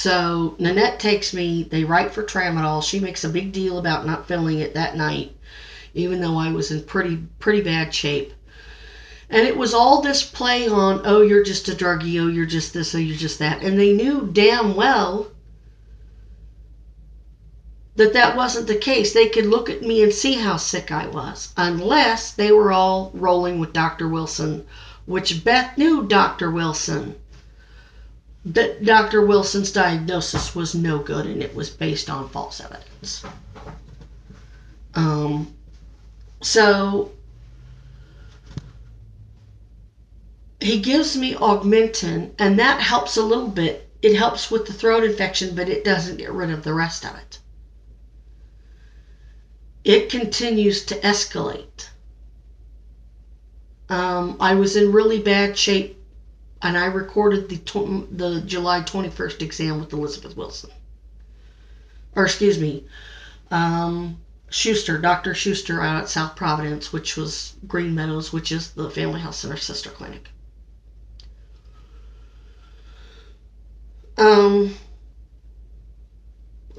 So Nanette takes me, they write for tramadol. She makes a big deal about not filling it that night, even though I was in pretty bad shape. And it was all this play on, oh, you're just a druggie, oh, you're just this, oh, you're just that. And they knew damn well that that wasn't the case. They could look at me and see how sick I was, unless they were all rolling with Dr. Wilson, which Beth knew Dr. Wilson. That Dr. Wilson's diagnosis was no good, and it was based on false evidence. So he gives me Augmentin, and that helps a little bit. It helps with the throat infection, but it doesn't get rid of the rest of it. It continues to escalate. I was in really bad shape, and I recorded the July 21st exam with Elizabeth Wilson. Or excuse me, Schuster, Dr. Schuster out at South Providence, which was Green Meadows, which is the Family Health Center sister clinic.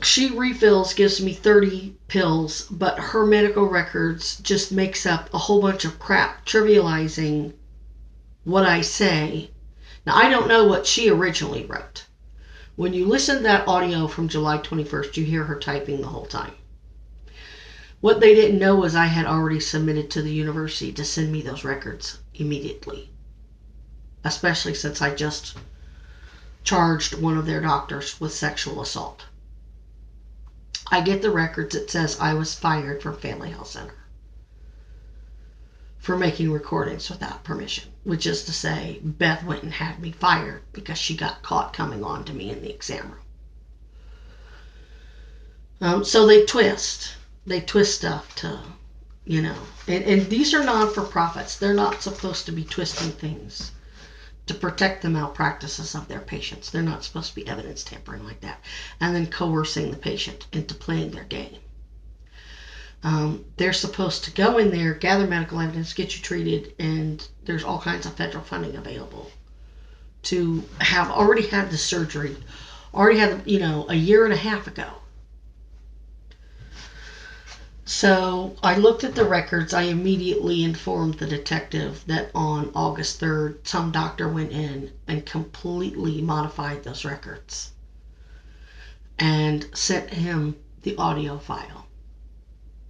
She refills, gives me 30 pills, but her medical records just makes up a whole bunch of crap, trivializing what I say. Now, I don't know what she originally wrote. When you listen to that audio from July 21st, you hear her typing the whole time. What they didn't know was I had already submitted to the university to send me those records immediately, especially since I just charged one of their doctors with sexual assault. I get the records. It says I was fired from Family Health Center for making recordings without permission, which is to say Beth went and had me fired because she got caught coming on to me in the exam room. So they twist stuff to, and these are non-for-profits. They're not supposed to be twisting things to protect the malpractices of their patients. They're not supposed to be evidence tampering like that and then coercing the patient into playing their game. They're supposed to go in there, gather medical evidence, get you treated, and there's all kinds of federal funding available to have already had the surgery, already had, a year and a half ago. So I looked at the records. I immediately informed the detective that on August 3rd, some doctor went in and completely modified those records and sent him the audio file,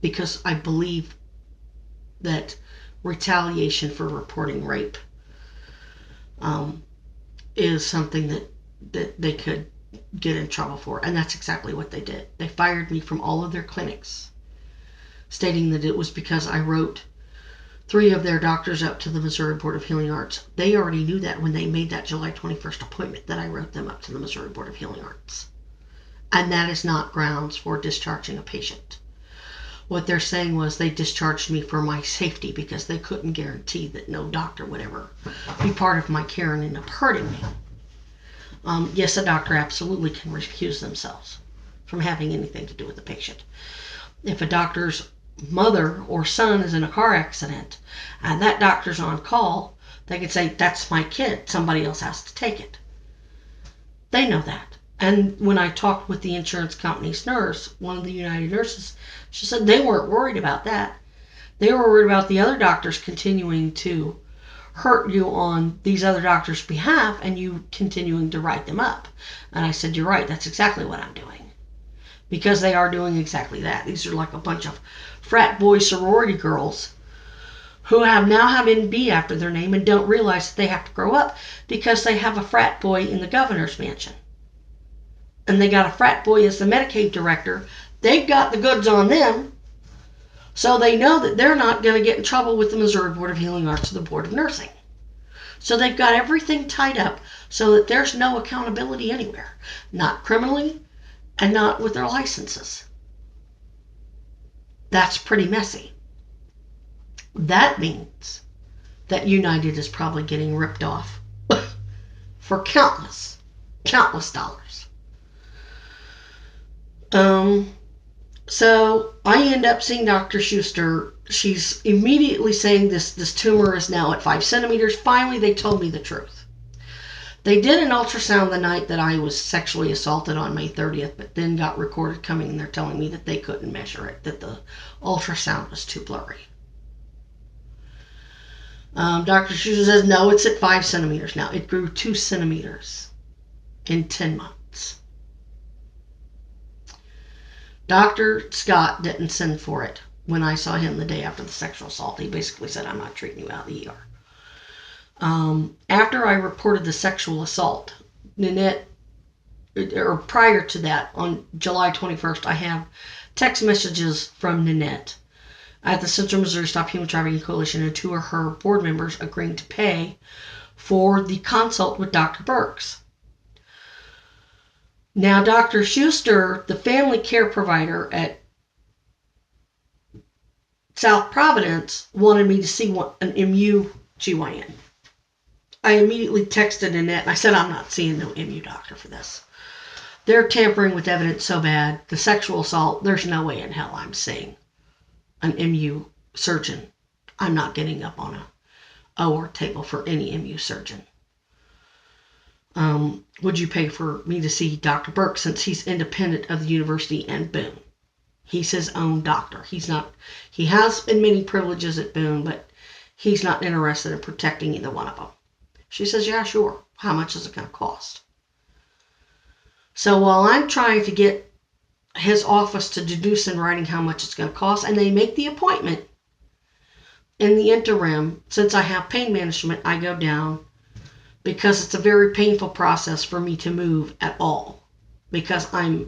because I believe that retaliation for reporting rape is something that they could get in trouble for. And that's exactly what they did. They fired me from all of their clinics, stating that it was because I wrote 3 of their doctors up to the Missouri Board of Healing Arts. They already knew that when they made that July 21st appointment, that I wrote them up to the Missouri Board of Healing Arts. And that is not grounds for discharging a patient. What they're saying was they discharged me for my safety because they couldn't guarantee that no doctor would ever be part of my care and end up hurting me. Yes, a doctor absolutely can recuse themselves from having anything to do with the patient. If a doctor's mother or son is in a car accident and that doctor's on call, they could say, that's my kid, somebody else has to take it. They know that. And when I talked with the insurance company's nurse, one of the United nurses, she said they weren't worried about that. They were worried about the other doctors continuing to hurt you on these other doctors' behalf and you continuing to write them up. And I said, you're right, that's exactly what I'm doing. Because they are doing exactly that. These are like a bunch of frat boy sorority girls who now have NB after their name and don't realize that they have to grow up because they have a frat boy in the governor's mansion. And they got a frat boy as the Medicaid director. They've got the goods on them, so they know that they're not going to get in trouble with the Missouri Board of Healing Arts or the Board of Nursing. So they've got everything tied up so that there's no accountability anywhere, not criminally and not with their licenses. That's pretty messy. That means that United is probably getting ripped off for countless dollars. So I end up seeing Dr. Schuster. She's immediately saying this tumor is now at 5 centimeters. Finally, they told me the truth. They did an ultrasound the night that I was sexually assaulted on May 30th, but then got recorded coming, and they're telling me that they couldn't measure it, that the ultrasound was too blurry. Dr. Schuster says, no, it's at 5 centimeters now. It grew 2 centimeters in 10 months. Dr. Scott didn't send for it when I saw him the day after the sexual assault. He basically said, I'm not treating you out of the ER. After I reported the sexual assault, Nanette, or prior to that, on July 21st, I have text messages from Nanette at the Central Missouri Stop Human Trafficking Coalition and 2 of her board members agreeing to pay for the consult with Dr. Burks. Now, Dr. Schuster, the family care provider at South Providence, wanted me to see an MU-GYN. I immediately texted Annette and I said, I'm not seeing no MU doctor for this. They're tampering with evidence so bad. The sexual assault, there's no way in hell I'm seeing an MU surgeon. I'm not getting up on a OR table for any MU surgeon. Would you pay for me to see Dr. Burke, since he's independent of the university and Boone? He's his own doctor. He has many privileges at Boone, but he's not interested in protecting either one of them. She says, yeah, sure. How much is it going to cost? So while I'm trying to get his office to deduce in writing how much it's going to cost, and they make the appointment, in the interim, since I have pain management, I go down, because it's a very painful process for me to move at all, because I've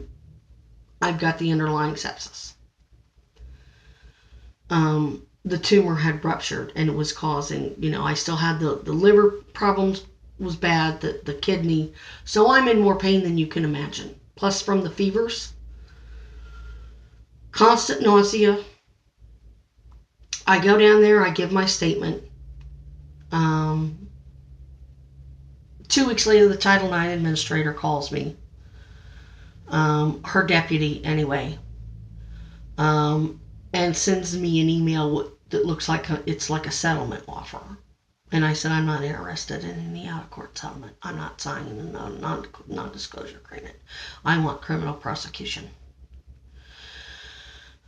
got the underlying sepsis. The tumor had ruptured and it was causing, I still had the liver problems was bad, the kidney. So I'm in more pain than you can imagine. Plus from the fevers, constant nausea. I go down there, I give my statement. 2 weeks later, the Title IX administrator calls me. Her deputy, anyway. And sends me an email that looks like it's like a settlement offer. And I said, I'm not interested in any out-of-court settlement. I'm not signing a non-disclosure agreement. I want criminal prosecution.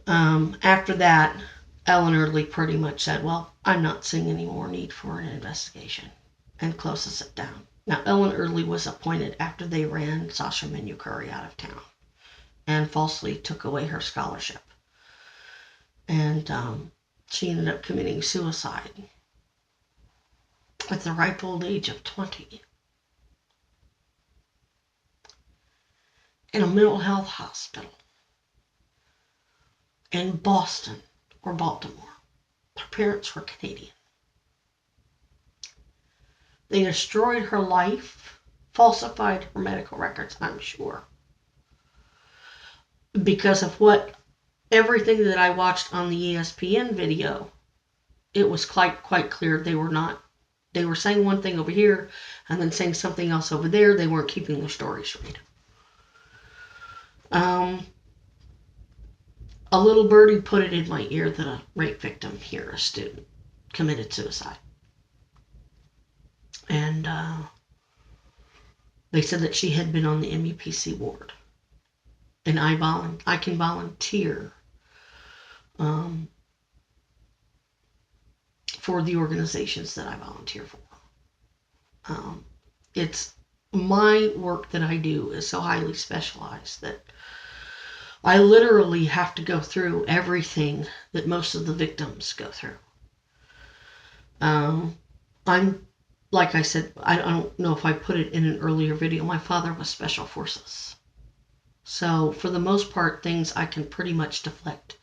After that, Ellen Early pretty much said, well, I'm not seeing any more need for an investigation, and closes it down. Now, Ellen Early was appointed after they ran Sasha Minu-Curry out of town and falsely took away her scholarship. And she ended up committing suicide at the ripe old age of 20 in a mental health hospital in Boston or Baltimore. Her parents were Canadian. They destroyed her life, falsified her medical records, I'm sure, because of everything that I watched on the ESPN video. It was quite clear they were saying one thing over here and then saying something else over there. They weren't keeping their stories straight. A little birdie put it in my ear that a rape victim here, a student, committed suicide. And they said that she had been on the MUPC ward. And I can volunteer for the organizations that I volunteer for. It's my work that I do is so highly specialized that I literally have to go through everything that most of the victims go through. Like I said, I don't know if I put it in an earlier video, my father was Special Forces. So for the most part, things I can pretty much deflect.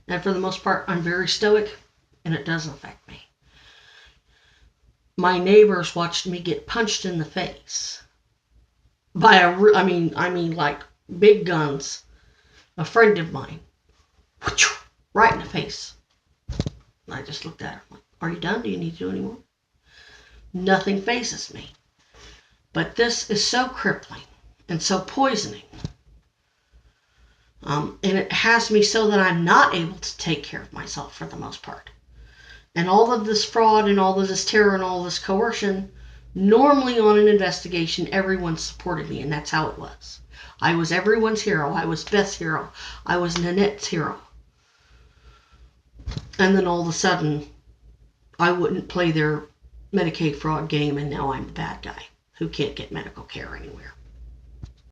And for the most part, I'm very stoic, and it doesn't affect me. My neighbors watched me get punched in the face by I mean like big guns. A friend of mine, right in the face. And I just looked at her, like, are you done? Do you need to do any more? Nothing phases me. But this is so crippling and so poisoning. And it has me so that I'm not able to take care of myself for the most part. And all of this fraud and all of this terror and all this coercion Normally on an investigation, everyone supported me, and that's how it was. I was everyone's hero. I was Beth's hero. I was Nanette's hero. And then all of a sudden, I wouldn't play their Medicaid fraud game, and now I'm the bad guy who can't get medical care anywhere.